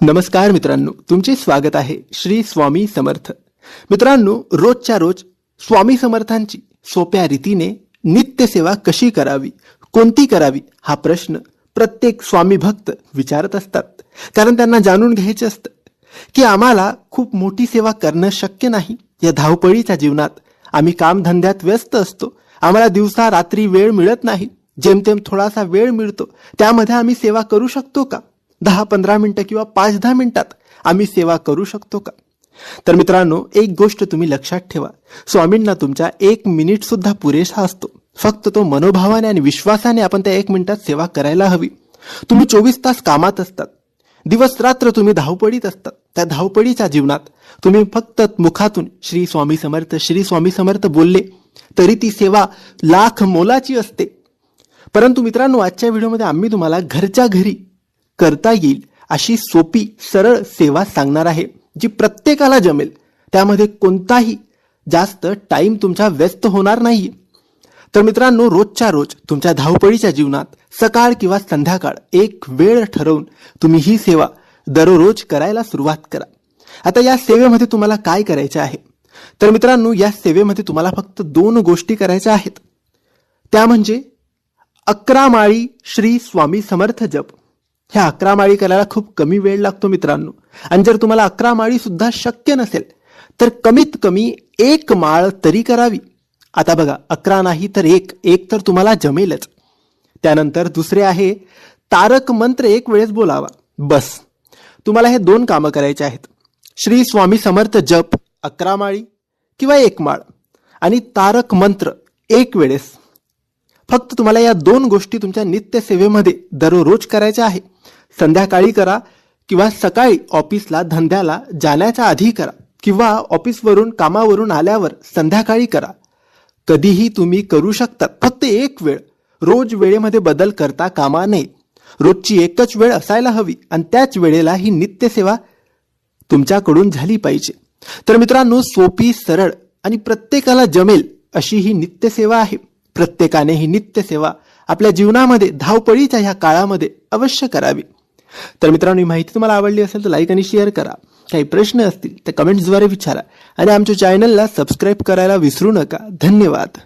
नमस्कार मित्रांनो, तुमचे स्वागत आहे श्री स्वामी समर्थ. मित्रांनो, रोजच्या रोज स्वामी समर्थांची सोप्या रीतीने नित्य सेवा कशी करावी, कोणती करावी हा प्रश्न प्रत्येक स्वामी भक्त विचारत असतात. कारण त्यांना जाणून घ्यायचे असतं की आम्हाला खूप मोठी सेवा करणं शक्य नाही. या धावपळीच्या जीवनात आम्ही कामधंद्यात व्यस्त असतो. आम्हाला दिवसा रात्री वेळ मिळत नाही. जेमतेम थोडासा वेळ मिळतो, त्यामध्ये आम्ही सेवा करू शकतो का? 10-15 मिनिटं किंवा 5-10 मिनिटात आम्ही सेवा करू शकतो का? तर मित्रांनो, एक गोष्ट तुम्ही लक्षात ठेवा, स्वामींना तुमच्या 1 मिनिट सुद्धा पुरेसा असतो. फक्त तो मनोभावाने आणि विश्वासाने आपण त्या 1 मिनिटात सेवा करायला हवी. तुम्ही 24 तास कामात असतात, दिवस रात्र तुम्ही धावपळीत असतात. त्या धावपळीच्या जीवनात तुम्ही फक्त मुखातून श्री स्वामी समर्थ, श्री स्वामी समर्थ बोलले तरी ती सेवा लाख मोलाची असते. परंतु मित्रांनो, आजच्या व्हिडिओमध्ये आम्ही तुम्हाला घरच्या घरी करता येईल अशी सोपी सरळ सेवा सांगणार आहे, जी प्रत्येकाला जमेल. त्यामध्ये कोणताही जास्त टाइम तुमचा व्यस्त होणार नाही. तर मित्रांनो, रोजच्या रोज तुमच्या धावपळीच्या जीवनात सकाळ किंवा संध्याकाळ एक वेळ ठरवून तुम्ही ही सेवा दररोज करायला सुरुवात करा. आता या सेवेमध्ये तुम्हाला काय करायचे आहे? तर मित्रांनो, या सेवेमध्ये तुम्हाला फक्त 2 गोष्टी करायच्या आहेत. त्या म्हणजे 11 माळी श्री स्वामी समर्थ जप. ह्या 11 माळी करायला खूप कमी वेळ लागतो मित्रांनो. आणि जर तुम्हाला 11 माळी सुद्धा शक्य नसेल तर कमीत कमी 1 माळ तरी करावी. आता बघा, 11 नाही तर 1 तर तुम्हाला जमेलच. त्यानंतर दुसरे आहे तारक मंत्र 1 वेळेस बोलावा. बस, तुम्हाला हे 2 कामं करायचे आहेत. श्री स्वामी समर्थ जप 11 माळी किंवा 1 माळ आणि तारक मंत्र 1 वेळेस. फक्त तुम्हाला या 2 गोष्टी तुमच्या नित्य सेवेमध्ये दररोज करायच्या आहे. संध्याकाळी करा किंवा सकाळी ऑफिसला धंद्याला जाण्याच्या आधी करा किंवा ऑफिसवरून कामावरून आल्यावर संध्याकाळी करा. कधीही तुम्ही करू शकता. फक्त 1 वेळ, रोज वेळेमध्ये बदल करता कामा नये. रोजची एकच वेळ असायला हवी आणि त्याच वेळेला ही नित्य सेवा तुमच्याकडून झाली पाहिजे. तर मित्रांनो, सोपी, सरळ आणि प्रत्येकाला जमेल अशी ही नित्य सेवा आहे. प्रत्येकाने ही नित्य सेवा आपल्या जीवनामध्ये धावपळीच्या ह्या काळामध्ये अवश्य करावी. तर मित्रांनो, ही माहिती तुम्हाला आवडली असेल तर लाईक आणि शेअर करा. काही प्रश्न असतील तर कमेंट्सद्वारे विचारा आणि आमच्या चॅनलला सबस्क्राईब करायला विसरू नका. धन्यवाद.